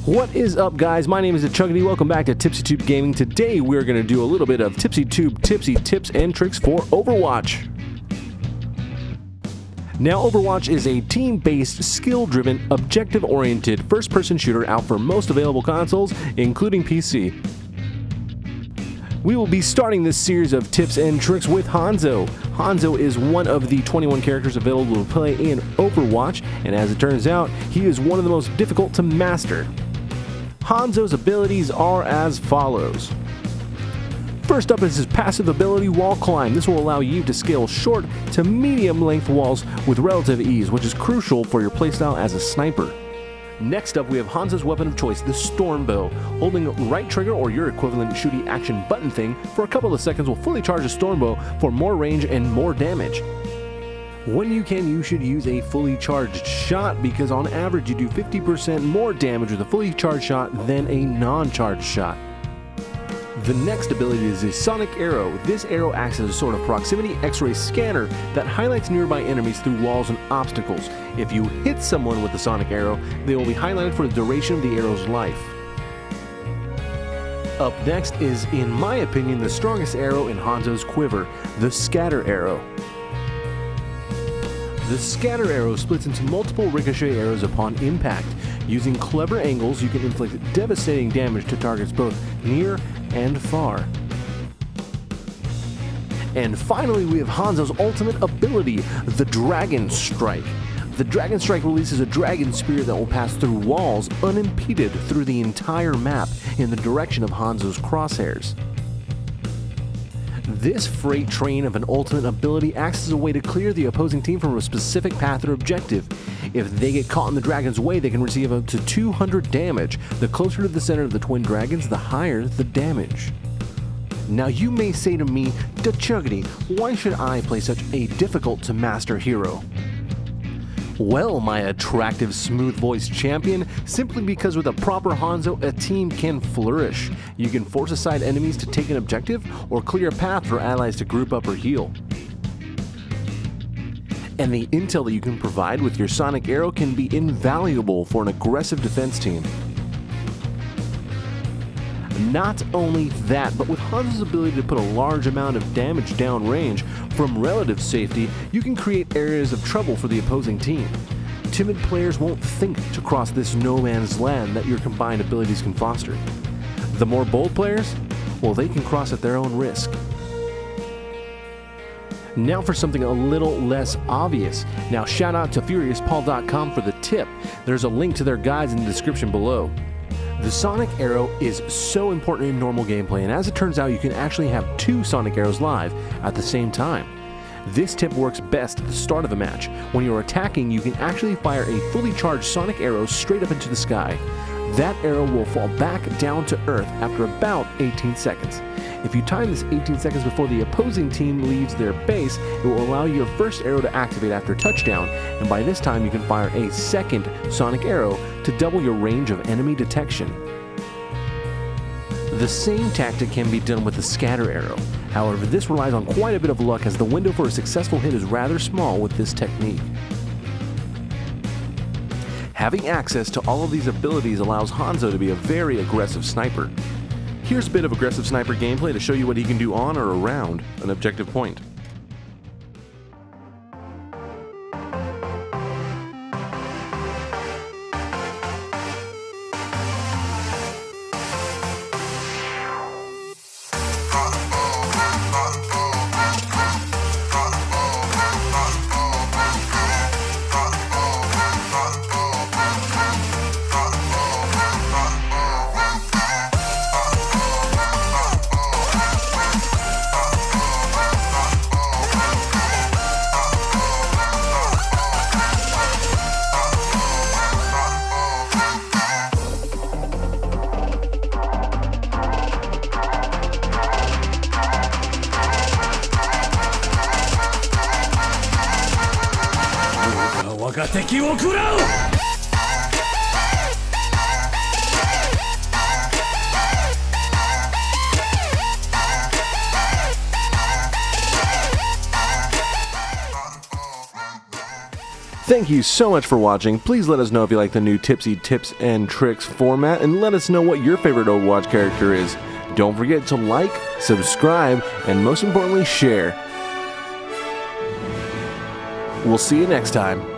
What is up, guys? My name is DahChuggity. Welcome back to TipsyTube Gaming. Today we're going to do a little bit of TipsyTube Tipsy tips and tricks for Overwatch. Now, Overwatch is a team-based, skill-driven, objective-oriented first-person shooter out for most available consoles, including PC. We will be starting this series of tips and tricks with Hanzo. Hanzo is one of the 21 characters available to play in Overwatch, and as it turns out, he is one of the most difficult to master. Hanzo's abilities are as follows. First up is his passive ability, Wall Climb. This will allow you to scale short to medium length walls with relative ease, which is crucial for your playstyle as a sniper. Next up, we have Hanzo's weapon of choice, the Storm Bow. Holding right trigger or your equivalent shooty action button thing for a couple of seconds will fully charge a Storm Bow for more range and more damage. When you can, you should use a fully charged shot because on average you do 50% more damage with a fully charged shot than a non-charged shot. The next ability is a Sonic Arrow. This arrow acts as a sort of proximity X-ray scanner that highlights nearby enemies through walls and obstacles. If you hit someone with the Sonic Arrow, they will be highlighted for the duration of the arrow's life. Up next is, in my opinion, the strongest arrow in Hanzo's quiver, the Scatter Arrow. The Scatter Arrow splits into multiple ricochet arrows upon impact. Using clever angles, you can inflict devastating damage to targets both near and far. And finally, we have Hanzo's ultimate ability, the Dragon Strike. The Dragon Strike releases a dragon spear that will pass through walls unimpeded through the entire map in the direction of Hanzo's crosshairs. This freight train of an ultimate ability acts as a way to clear the opposing team from a specific path or objective. If they get caught in the dragon's way, they can receive up to 200 damage. The closer to the center of the twin dragons, the higher the damage. Now you may say to me, DahChuggity, why should I play such a difficult to master hero? Well, my attractive, smooth-voiced champion, simply because with a proper Hanzo, a team can flourish. You can force aside enemies to take an objective, or clear a path for allies to group up or heal. And the intel that you can provide with your Sonic Arrow can be invaluable for an aggressive defense team. Not only that, but with Hanzo's ability to put a large amount of damage downrange from relative safety, you can create areas of trouble for the opposing team. Timid players won't think to cross this no man's land that your combined abilities can foster. The more bold players, well, they can cross at their own risk. Now for something a little less obvious. Now shout out to FuriousPaul.com for the tip. There's a link to their guides in the description below. The Sonic Arrow is so important in normal gameplay, and as it turns out, you can actually have two Sonic Arrows live at the same time. This tip works best at the start of a match. When you're attacking, you can actually fire a fully charged Sonic Arrow straight up into the sky. That arrow will fall back down to Earth after about 18 seconds. If you time this 18 seconds before the opposing team leaves their base, it will allow your first arrow to activate after touchdown, and by this time you can fire a second Sonic Arrow to double your range of enemy detection. The same tactic can be done with the Scatter Arrow. However, this relies on quite a bit of luck as the window for a successful hit is rather small with this technique. Having access to all of these abilities allows Hanzo to be a very aggressive sniper. Here's a bit of aggressive sniper gameplay to show you what he can do on or around an objective point. Thank you so much for watching. Please let us know if you like the new Tipsy Tips and Tricks format, and let us know what your favorite Overwatch character is. Don't forget to like, subscribe, and most importantly, share. We'll see you next time.